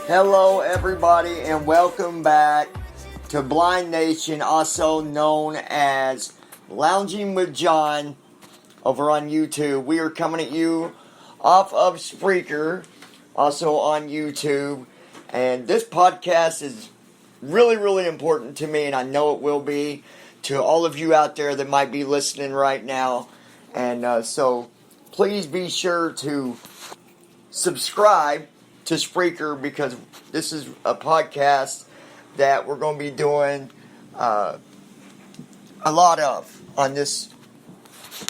Hello, everybody, and welcome back to Blind Nation, also known as Lounging with John over on YouTube. We are coming at you off of Spreaker, also on YouTube. And this podcast is really, really important to me, and I know it will be to all of you out there that might be listening right now. And so please be sure to subscribe to Spreaker, because this is a podcast that we're going to be doing a lot of on this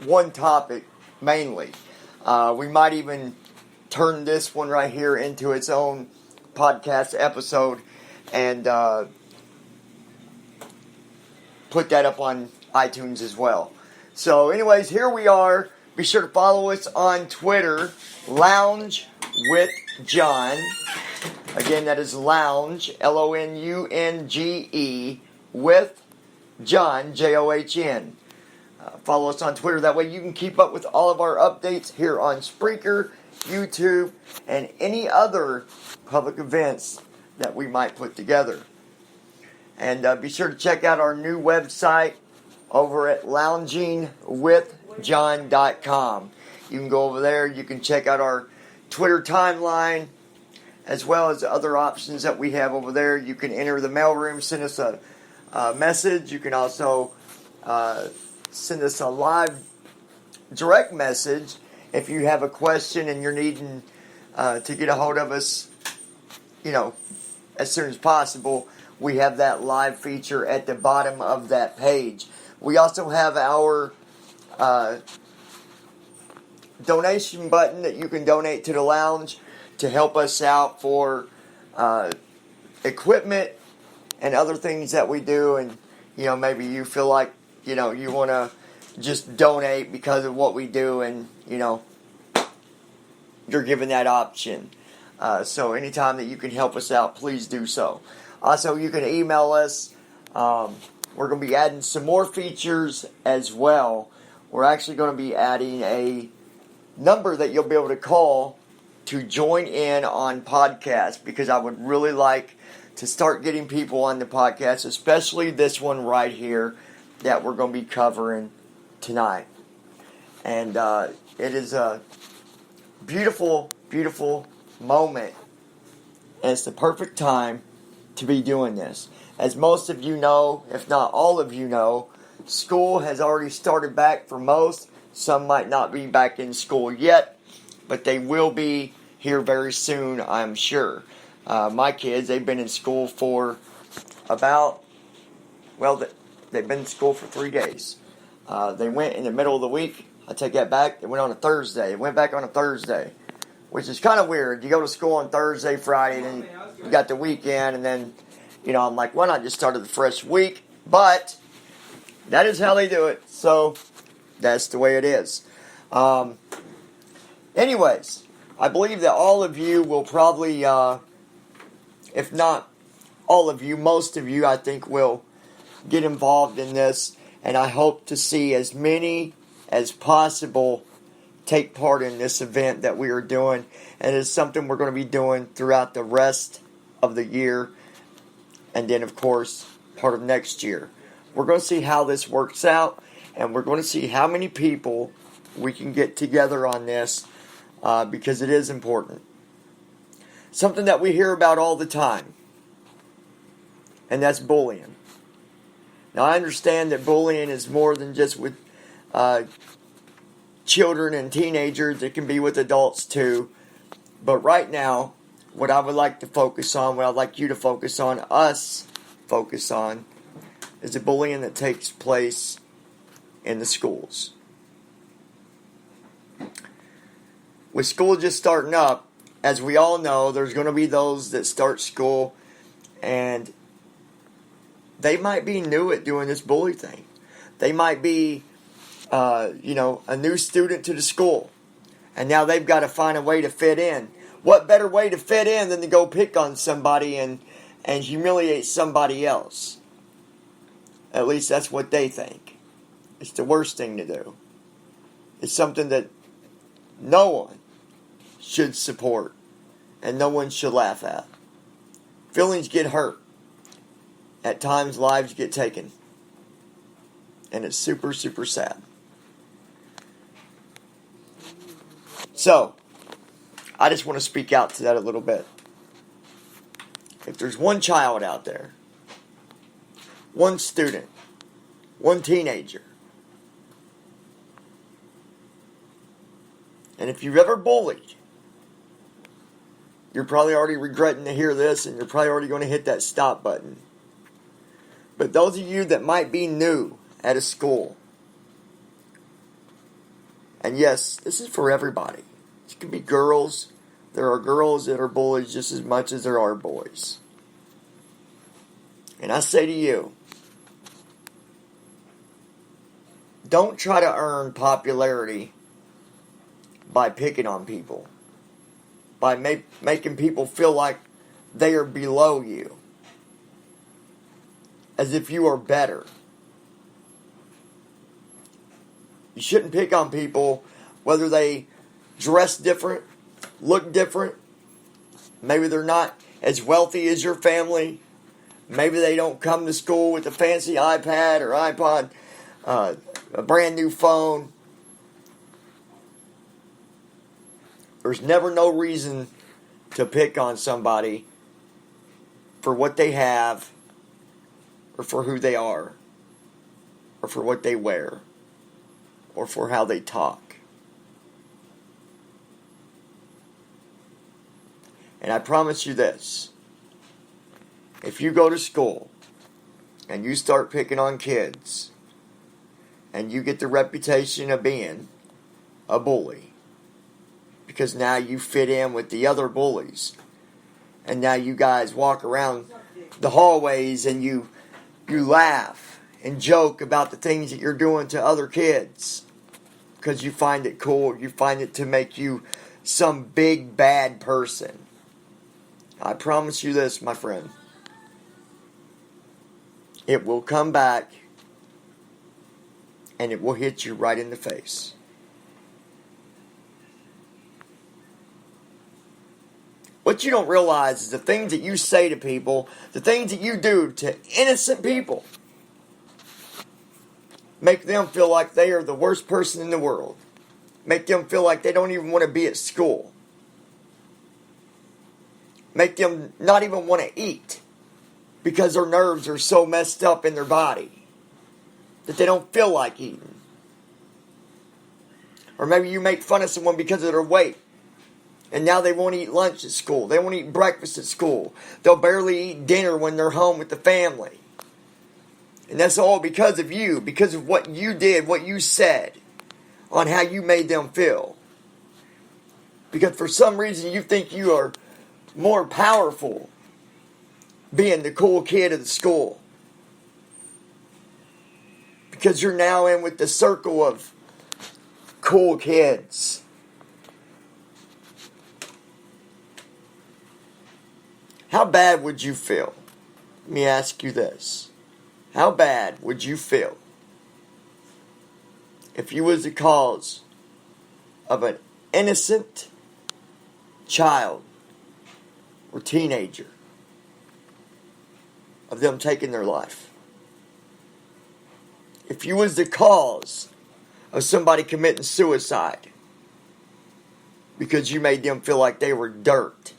one topic mainly. We might even turn this one right here into its own podcast episode and put that up on iTunes as well. So anyways, here we are. Be sure to follow us on Twitter, Lounge with John. Again, that is Lounge, Lounge, with John, John. Follow us on Twitter. That way you can keep up with all of our updates here on Spreaker, YouTube, and any other public events that we might put together. And be sure to check out our new website over at loungingwithjohn.com. You can go over there. You can check out our Twitter timeline, as well as other options that we have over there. You can enter the mailroom, send us a message. You can also send us a live direct message if you have a question and you're needing to get a hold of us, as soon as possible. We have that live feature at the bottom of that page. We also have our donation button that you can donate to the lounge to help us out for equipment and other things that we do. And maybe you feel like you want to just donate because of what we do, and you're given that option. So anytime that you can help us out, please do so. Also, you can email us. We're going to be adding some more features as well. We're actually going to be adding a number that you'll be able to call to join in on podcasts, because I would really like to start getting people on the podcast, especially this one right here that we're going to be covering tonight. And it is a beautiful, beautiful moment, and it's the perfect time to be doing this. As most of you know, if not all of you know, school has already started back for most. Some might not be back in school yet, but they will be here very soon, I'm sure. My kids, they've been in school for they've been in school for 3 days. They went in the middle of the week. I take that back. They went on a Thursday. They went back on a Thursday, which is kind of weird. You go to school on Thursday, Friday, and then you got the weekend, and then, I'm like, why not just start the fresh week? But that is how they do it, so that's the way it is. Anyways, I believe that all of you will probably, if not all of you, most of you, I think, will get involved in this, and I hope to see as many as possible take part in this event that we are doing, and it's something we're going to be doing throughout the rest of the year, and then, of course, part of next year. We're going to see how this works out, and we're going to see how many people we can get together on this, because it is important. Something that we hear about all the time, and that's bullying. Now, I understand that bullying is more than just with children and teenagers. It can be with adults too. But right now, what I would like to focus on, what I'd like you to focus on, us focus on, is the bullying that takes place in the schools. With school just starting up, as we all know, there's going to be those that start school and they might be new at doing this bully thing. They might be, a new student to the school, and now they've got to find a way to fit in. What better way to fit in than to go pick on somebody and humiliate somebody else? At least that's what they think. It's the worst thing to do. It's something that no one should support and no one should laugh at. Feelings get hurt. At times, lives get taken. And it's super, super sad. So, I just want to speak out to that a little bit. If there's one child out there, one student, one teenager, and if you've ever bullied, you're probably already regretting to hear this, and you're probably already going to hit that stop button. But those of you that might be new at a school, and yes, this is for everybody. It could be girls. There are girls that are bullies just as much as there are boys. And I say to you, don't try to earn popularity by picking on people, by making people feel like they are below you, as if you are better. You shouldn't pick on people whether they dress different, look different. Maybe they're not as wealthy as your family. Maybe they don't come to school with a fancy iPad or iPod, a brand new phone. There's never no reason to pick on somebody for what they have, or for who they are, or for what they wear, or for how they talk. And I promise you this. If you go to school and you start picking on kids and you get the reputation of being a bully because now you fit in with the other bullies and now you guys walk around the hallways and you laugh and joke about the things that you're doing to other kids because you find it cool, you find it to make you some big bad person. I promise you this, my friend. It will come back and it will hit you right in the face. What you don't realize is the things that you say to people, the things that you do to innocent people, make them feel like they are the worst person in the world. Make them feel like they don't even want to be at school. Make them not even want to eat because their nerves are so messed up in their body that they don't feel like eating. Or maybe you make fun of someone because of their weight. And now they won't eat lunch at school. They won't eat breakfast at school. They'll barely eat dinner when they're home with the family. And that's all because of you. Because of what you did, what you said, on how you made them feel. Because for some reason you think you are more powerful being the cool kid of the school. Because you're now in with the circle of cool kids. How bad would you feel? Let me ask you this. How bad would you feel if you was the cause of an innocent child or teenager, of them taking their life? If you was the cause of somebody committing suicide because you made them feel like they were dirt,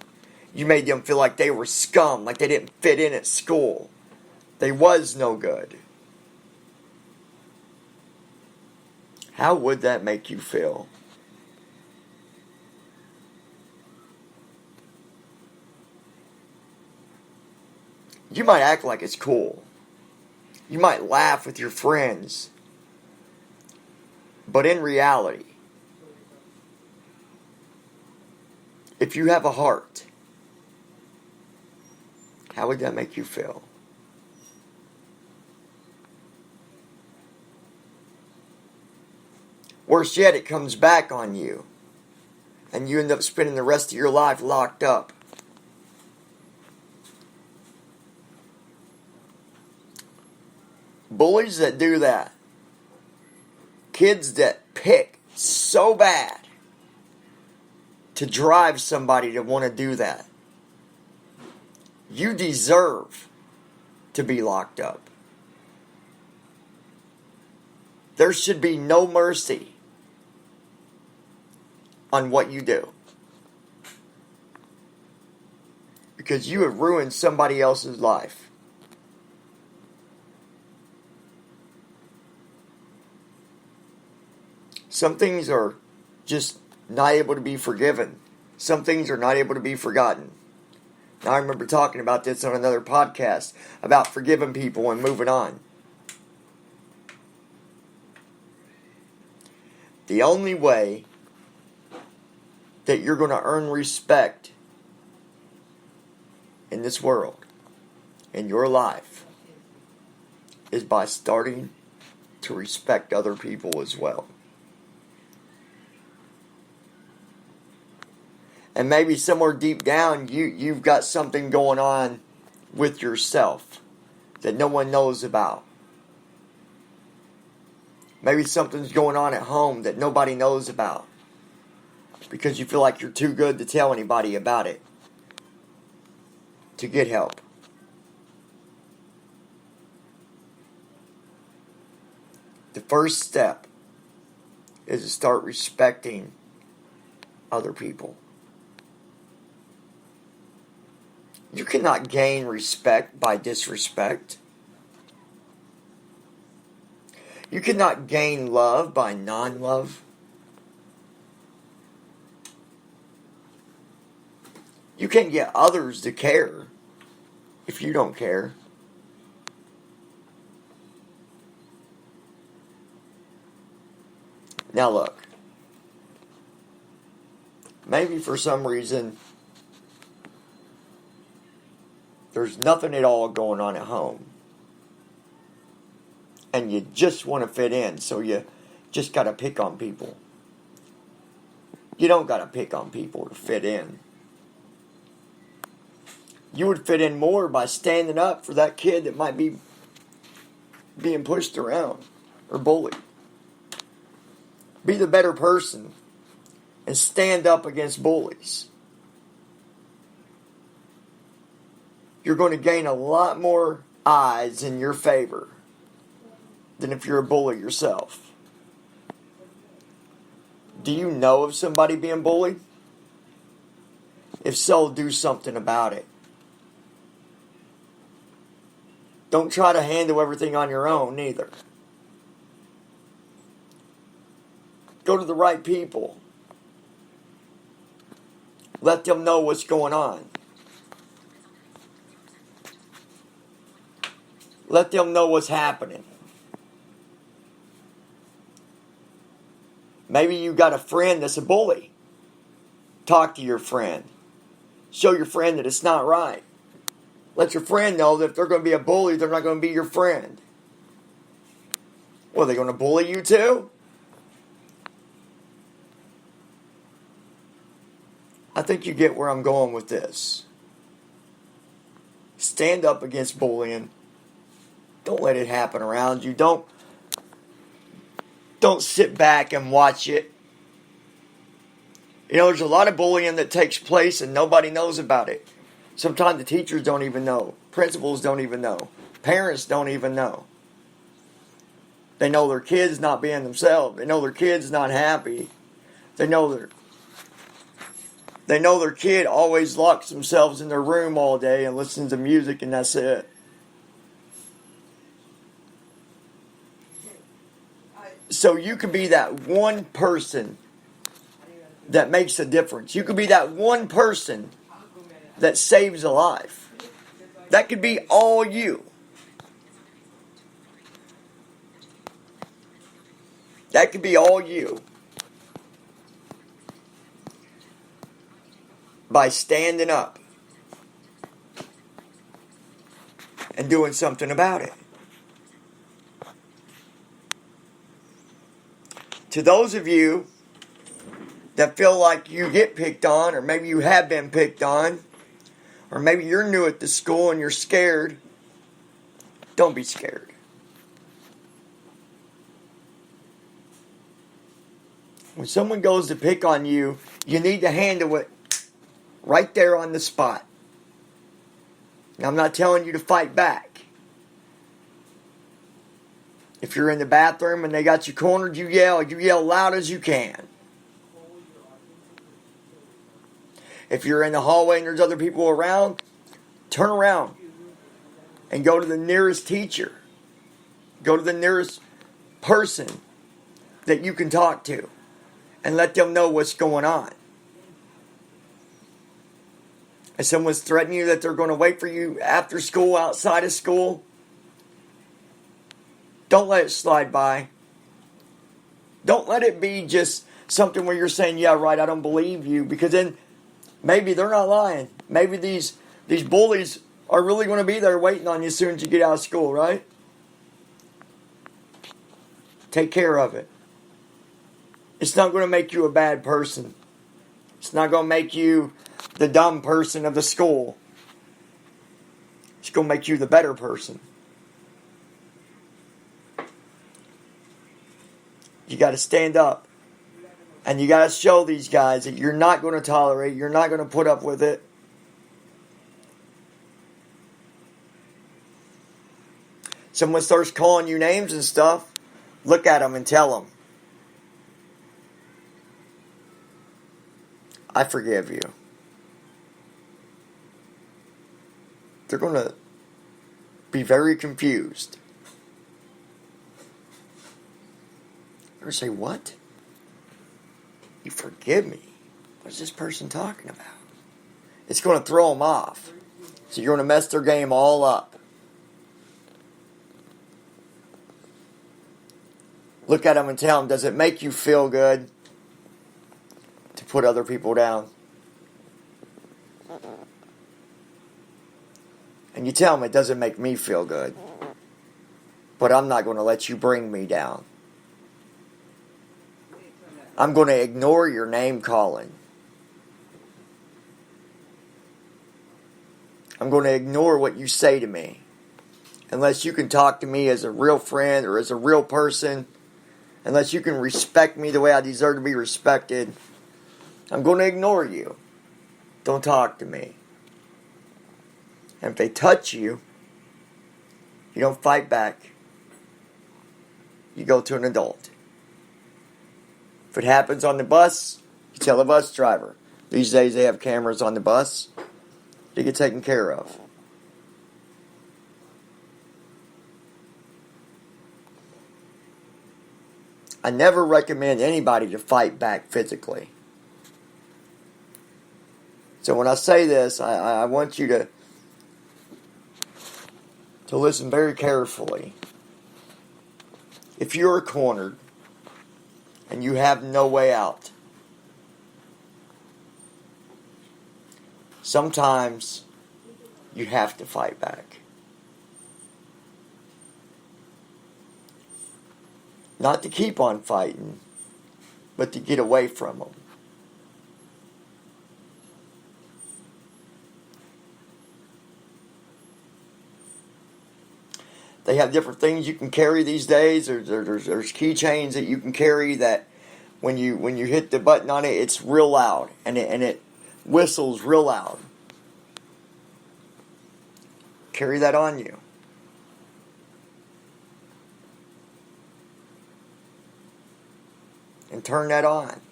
you made them feel like they were scum, like they didn't fit in at school, they was no good, how would that make you feel? You might act like it's cool. You might laugh with your friends. But in reality, if you have a heart, how would that make you feel? Worse yet, it comes back on you. And you end up spending the rest of your life locked up. Bullies that do that, kids that pick so bad to drive somebody to want to do that, You deserve to be locked up. There should be no mercy on what you do. Because you have ruined somebody else's life. Some things are just not able to be forgiven. Some things are not able to be forgotten. Now, I remember talking about this on another podcast about forgiving people and moving on. The only way that you're going to earn respect in this world, in your life, is by starting to respect other people as well. And maybe somewhere deep down, you've got something going on with yourself that no one knows about. Maybe something's going on at home that nobody knows about. Because you feel like you're too good to tell anybody about it. To get help. The first step is to start respecting other people. You cannot gain respect by disrespect. You cannot gain love by non-love. You can't get others to care if you don't care. Now look, maybe for some reason there's nothing at all going on at home. And you just want to fit in, so you just got to pick on people. You don't got to pick on people to fit in. You would fit in more by standing up for that kid that might be being pushed around or bullied. Be the better person and stand up against bullies. You're going to gain a lot more eyes in your favor than if you're a bully yourself. Do you know of somebody being bullied? If so, do something about it. Don't try to handle everything on your own either. Go to the right people. Let them know what's going on. Let them know what's happening. Maybe you got a friend that's a bully. Talk to your friend. Show your friend that it's not right. Let your friend know that if they're going to be a bully, they're not going to be your friend. Well, are they going to bully you too? I think you get where I'm going with this. Stand up against bullying. Don't let it happen around you. Don't sit back and watch it. You know, there's a lot of bullying that takes place and nobody knows about it. Sometimes the teachers don't even know. Principals don't even know. Parents don't even know. They know their kids not being themselves. They know their kids not happy. They know their kid always locks themselves in their room all day and listens to music and that's it. So you could be that one person that makes a difference. You could be that one person that saves a life. That could be all you. That could be all you. By standing up and doing something about it. To those of you that feel like you get picked on, or maybe you have been picked on, or maybe you're new at the school and you're scared, don't be scared. When someone goes to pick on you, you need to handle it right there on the spot. Now, I'm not telling you to fight back. If you're in the bathroom and they got you cornered, you yell loud as you can. If you're in the hallway and there's other people around, turn around and go to the nearest teacher. Go to the nearest person that you can talk to and let them know what's going on. If someone's threatening you that they're going to wait for you after school, outside of school, don't let it slide by. Don't let it be just something where you're saying, yeah, right, I don't believe you. Because then maybe they're not lying. Maybe these bullies are really going to be there waiting on you as soon as you get out of school, right? Take care of it. It's not going to make you a bad person. It's not going to make you the dumb person of the school. It's going to make you the better person. You got to stand up. And you got to show these guys that you're not going to tolerate, you're not going to put up with it. Someone starts calling you names and stuff, look at them and tell them, I forgive you. They're going to be very confused. They're going to say, what? You forgive me? What is this person talking about? It's going to throw them off. So you're going to mess their game all up. Look at them and tell them, does it make you feel good to put other people down? And you tell them it doesn't make me feel good. But I'm not going to let you bring me down. I'm going to ignore your name calling. I'm going to ignore what you say to me. Unless you can talk to me as a real friend or as a real person. Unless you can respect me the way I deserve to be respected. I'm going to ignore you. Don't talk to me. And if they touch you, you don't fight back. You go to an adult. If it happens on the bus, you tell the bus driver. These days they have cameras on the bus. They get taken care of. I never recommend anybody to fight back physically. So when I say this, I want you to listen very carefully. If you're cornered and you have no way out, sometimes you have to fight back. Not to keep on fighting, but to get away from them. They have different things you can carry these days. There's keychains that you can carry that when you hit the button on it, it's real loud and it whistles real loud. Carry that on you. And turn that on.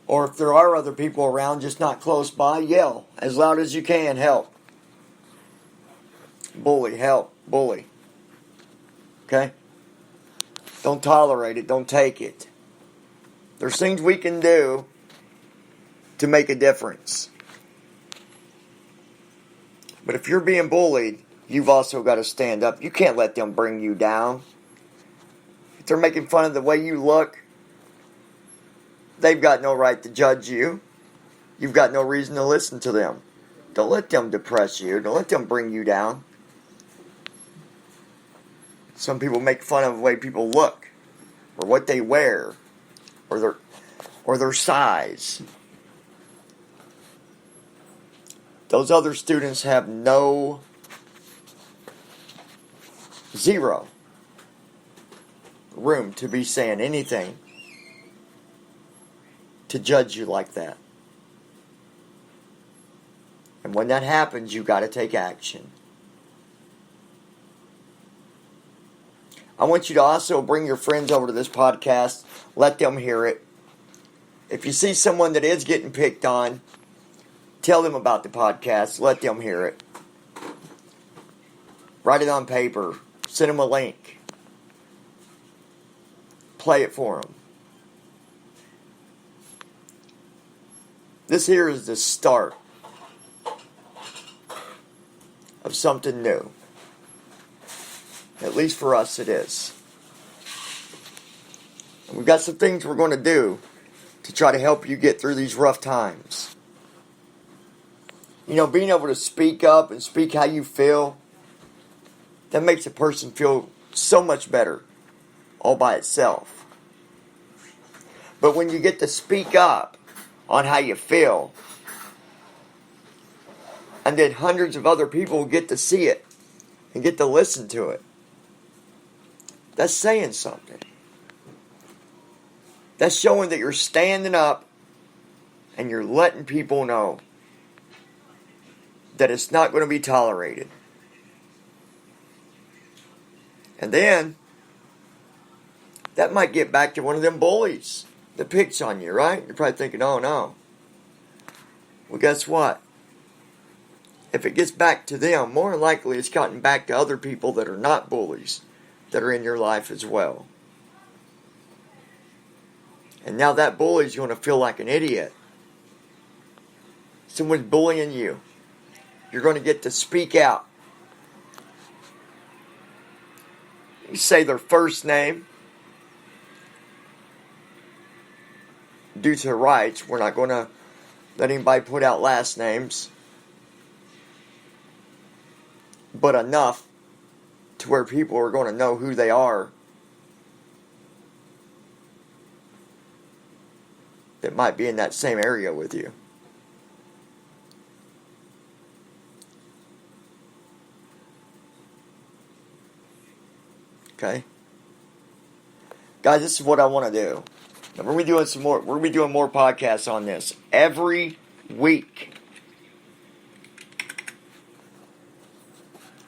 Or if there are other people around, just not close by, yell as loud as you can, help. Bully, help, bully. Okay? Don't tolerate it, don't take it. There's things we can do to make a difference. But if you're being bullied, you've also got to stand up. You can't let them bring you down. If they're making fun of the way you look, they've got no right to judge you. You've got no reason to listen to them. Don't let them depress you. Don't let them bring you down. Some people make fun of the way people look, or what they wear, or their size. Those other students have zero room to be saying anything to judge you like that. And when that happens, you got to take action. I want you to also bring your friends over to this podcast. Let them hear it. If you see someone that is getting picked on, tell them about the podcast. Let them hear it. Write it on paper. Send them a link. Play it for them. This here is the start of something new. At least for us it is. And we've got some things we're going to do to try to help you get through these rough times. You know, being able to speak up and speak how you feel, that makes a person feel so much better all by itself. But when you get to speak up on how you feel, and then hundreds of other people get to see it and get to listen to it, that's saying something. That's showing that you're standing up and you're letting people know that it's not going to be tolerated. And then, that might get back to one of them bullies that picks on you, right? You're probably thinking, oh no. Well, guess what? If it gets back to them, more likely it's gotten back to other people that are not bullies, that are in your life as well. And now that bully's going to feel like an idiot. Someone's bullying you. You're going to get to speak out. You say their first name. Due to rights, we're not going to let anybody put out last names. But enough to where people are going to know who they are that might be in that same area with you. Okay? Guys, this is what I want to do. Now, we're going to be doing more podcasts on this every week.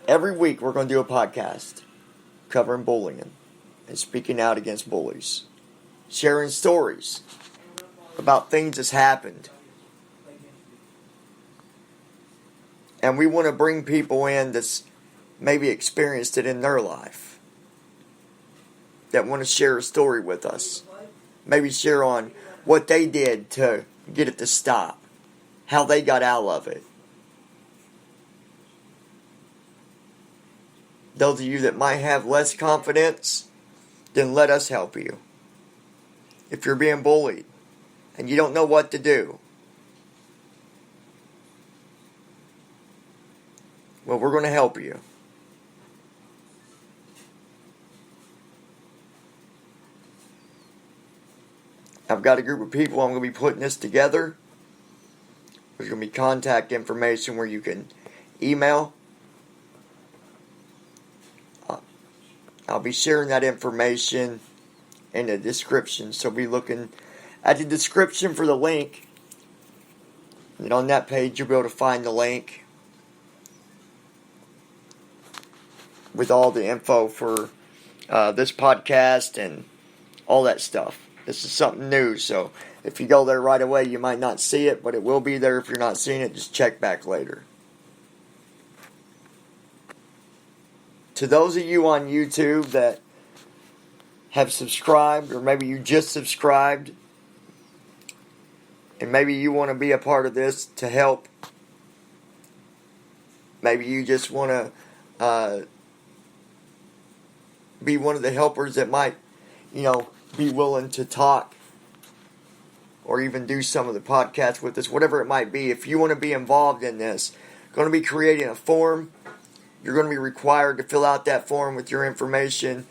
Every week we're going to do a podcast covering bullying and speaking out against bullies. Sharing stories about things that's happened. And we want to bring people in that's maybe experienced it in their life, that want to share a story with us. Maybe share on what they did to get it to stop, how they got out of it. Those of you that might have less confidence, then let us help you. If you're being bullied and you don't know what to do, well, we're going to help you. I've got a group of people I'm going to be putting this together. There's going to be contact information where you can email. I'll be sharing that information in the description. So be looking at the description for the link. And on that page you'll be able to find the link with all the info for this podcast and all that stuff. This is something new, so if you go there right away, you might not see it, but it will be there. If you're not seeing it, just check back later. To those of you on YouTube that have subscribed, or maybe you just subscribed, and maybe you want to be a part of this to help, maybe you just want to be one of the helpers that might, be willing to talk or even do some of the podcasts with us, whatever it might be. If you want to be involved in this, going to be creating a form. You're going to be required to fill out that form with your information.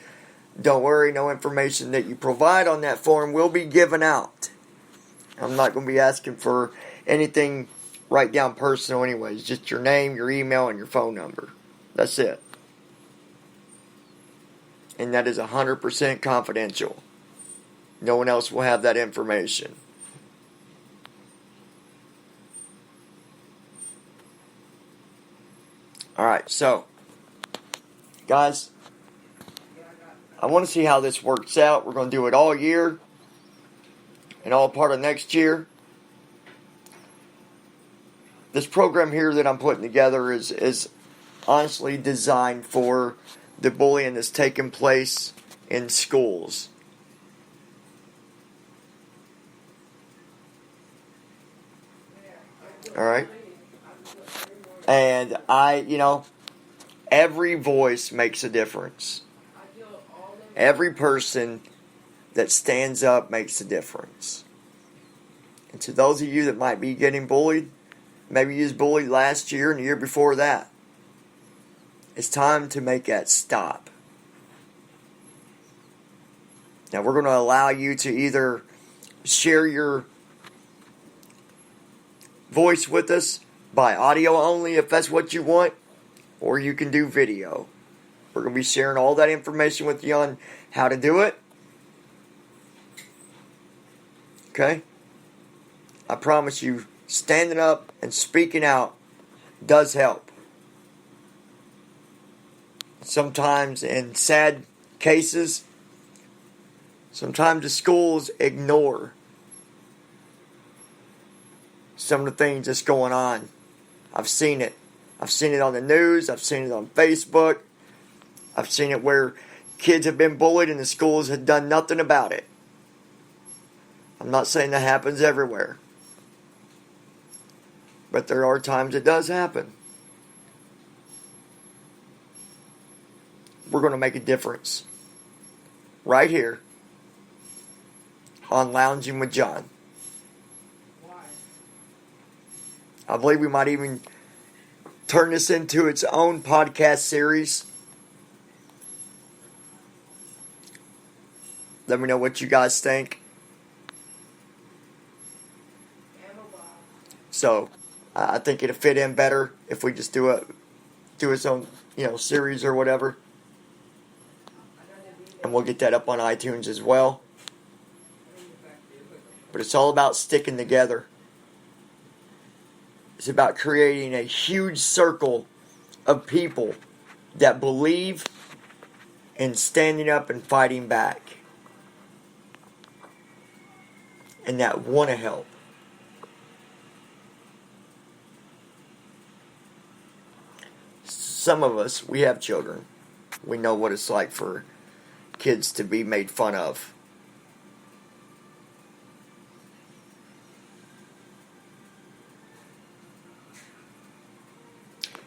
Don't worry, no information that you provide on that form will be given out. I'm not going to be asking for anything right down personal anyways. Just your name, your email, and your phone number. That's it. And that is 100% confidential. No one else will have that information. Alright, so, guys, I want to see how this works out. We're going to do it all year and all part of next year. This program here that I'm putting together is honestly designed for the bullying that's taking place in schools. Alright? And every voice makes a difference. Every person that stands up makes a difference. And to those of you that might be getting bullied, maybe you was bullied last year and the year before that, it's time to make that stop. Now we're going to allow you to either share your voice with us by audio only if that's what you want, or you can do video. We're going to be sharing all that information with you on how to do it. Okay? I promise you, standing up and speaking out does help. Sometimes in sad cases, sometimes the schools ignore some of the things that's going on. I've seen it. I've seen it on the news. I've seen it on Facebook. I've seen it where kids have been bullied and the schools have done nothing about it. I'm not saying that happens everywhere. But there are times it does happen. We're going to make a difference. Right here. On Lounging with John. I believe we might even turn this into its own podcast series. Let me know what you guys think. So, I think it'll fit in better if we just do its own, series or whatever. And we'll get that up on iTunes as well. But it's all about sticking together. It's about creating a huge circle of people that believe in standing up and fighting back. And that want to help. Some of us, we have children. We know what it's like for kids to be made fun of.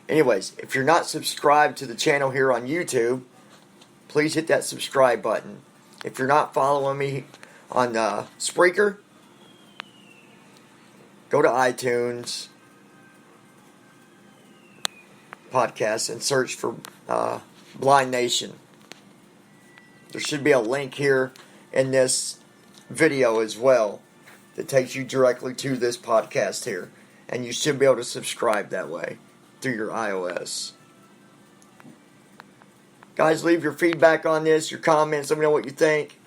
Anyways, if you're not subscribed to the channel here on YouTube, please hit that subscribe button. If you're not following me on Spreaker, go to iTunes podcast and search for Blind Nation. There should be a link here in this video as well that takes you directly to this podcast here. And you should be able to subscribe that way through your iOS. Guys, leave your feedback on this, your comments, let me know what you think.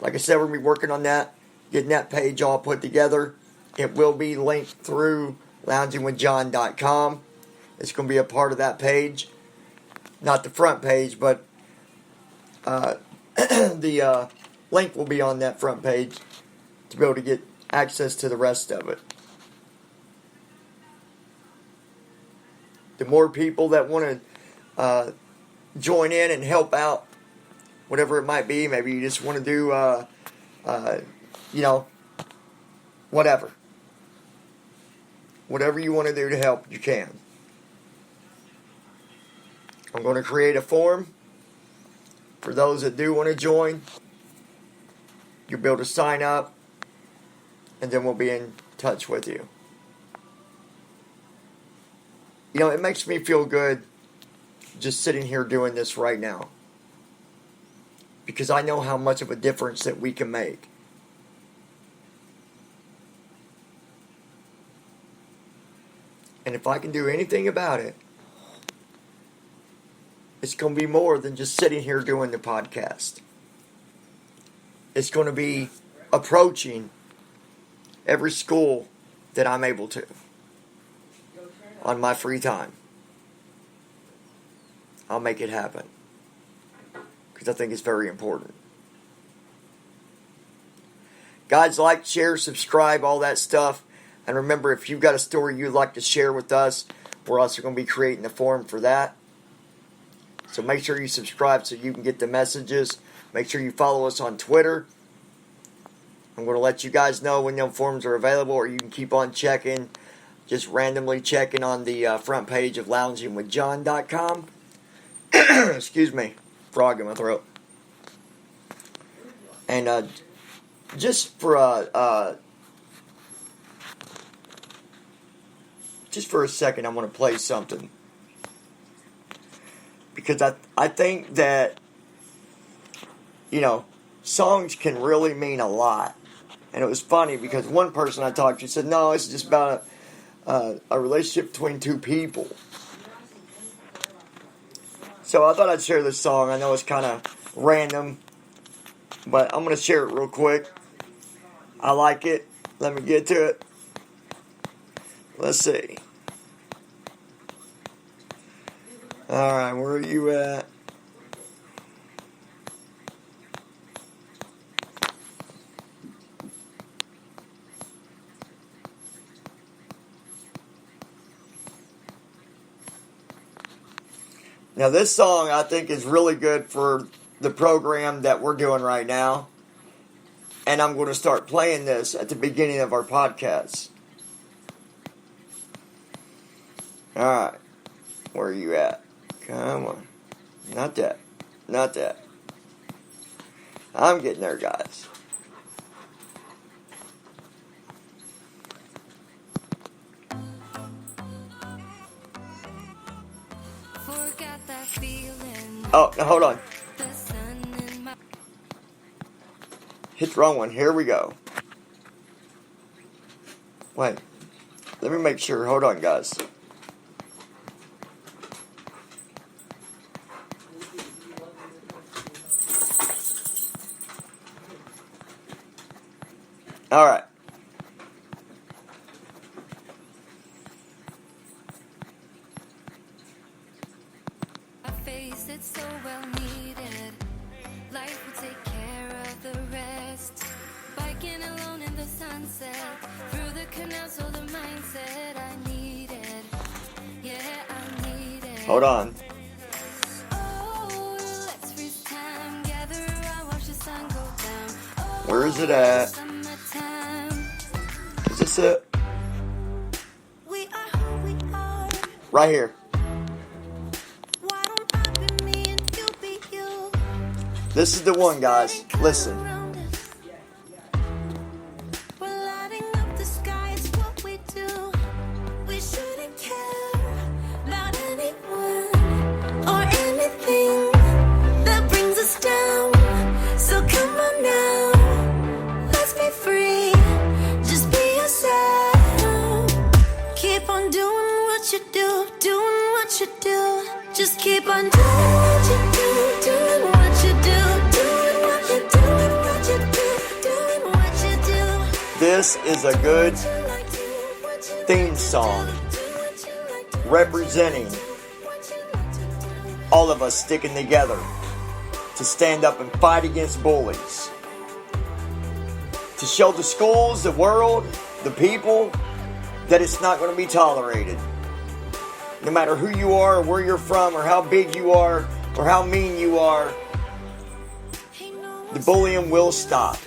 Like I said, we're going to be working on that, getting that page all put together. It will be linked through loungingwithjohn.com. It's going to be a part of that page. Not the front page, but the link will be on that front page to be able to get access to the rest of it. The more people that want to join in and help out, whatever it might be, maybe you just want to do, whatever. Whatever you want to do to help, you can. I'm going to create a form for those that do want to join. You'll be able to sign up, and then we'll be in touch with you. It makes me feel good just sitting here doing this right now. Because I know how much of a difference that we can make. And if I can do anything about it, it's going to be more than just sitting here doing the podcast. It's going to be approaching every school that I'm able to on my free time. I'll make it happen. Because I think it's very important. Guys, like, share, subscribe, all that stuff. And remember, if you've got a story you'd like to share with us, we're also going to be creating a forum for that. So make sure you subscribe so you can get the messages. Make sure you follow us on Twitter. I'm going to let you guys know when those forums are available, or you can keep on checking, just randomly checking on the front page of loungingwithjohn.com. Excuse me, frog in my throat. And just for a second, I want to play something, because I think that, you know, songs can really mean a lot. And it was funny because one person I talked to said, no, it's just about a relationship between two people. So I thought I'd share this song. I know it's kind of random, but I'm going to share it real quick. I like it. Let me get to it. Let's see. Alright, where are you at? Now this song I think is really good for the program that we're doing right now. And I'm going to start playing this at the beginning of our podcast. Alright. Where are you at? Come on. Not that. Not that. I'm getting there, guys. Oh, now hold on. Hit the wrong one. Here we go. Wait. Let me make sure. Hold on, guys. Alright. It's so well needed. Life will take care of the rest. Biking alone in the sunset, through the canal, so the mindset I needed. Yeah, I needed. Hold on. Oh, let's freeze time, gather around, watch the sun go down. Oh, where is it at? Summertime. Is this it? We are who we are. Right here. This is the one, guys. Listen. We're lighting up the sky, it's what we do. We shouldn't care about anyone or anything that brings us down. So come on now, let's be free. Just be yourself. Keep on doing what you do, doing what you do. Just keep on doing what you do, doing what you do. This is a good theme song representing all of us sticking together to stand up and fight against bullies. To show the schools, the world, the people that it's not going to be tolerated. No matter who you are or where you're from or how big you are or how mean you are, the bullying will stop.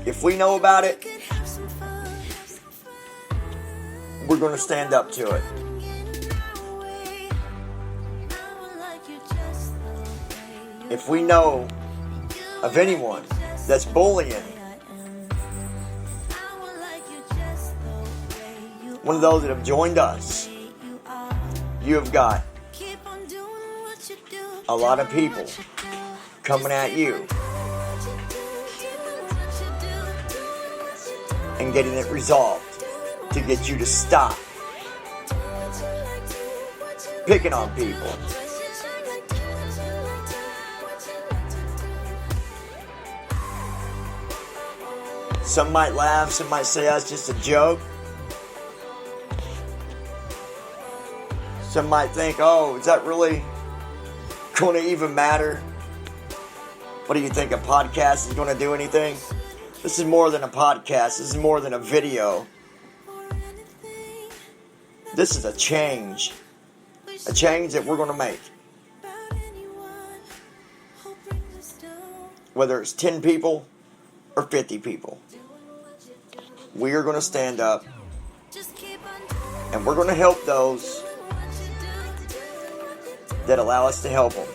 If we know about it, we're going to stand up to it. If we know of anyone that's bullying one of those that have joined us, you have got a lot of people coming at you and getting it resolved to get you to stop picking on people. Some might laugh, some might say that's just a joke. Some might think, oh, is that really going to even matter? What do you think, a podcast is going to do anything? This is more than a podcast. This is more than a video. This is a change. A change that we're going to make. Whether it's 10 people or 50 people. We are going to stand up. And we're going to help those that allow us to help them.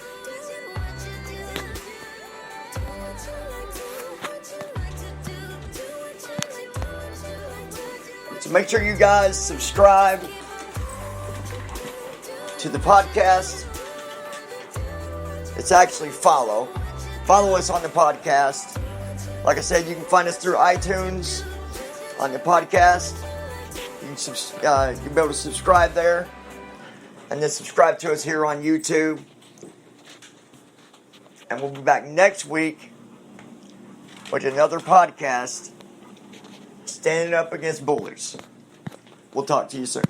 So make sure you guys subscribe to the podcast. It's actually follow. Follow us on the podcast. Like I said, you can find us through iTunes on the podcast. You can be able to subscribe there. And then subscribe to us here on YouTube. And we'll be back next week with another podcast, Standing Up Against Bullies. We'll talk to you soon.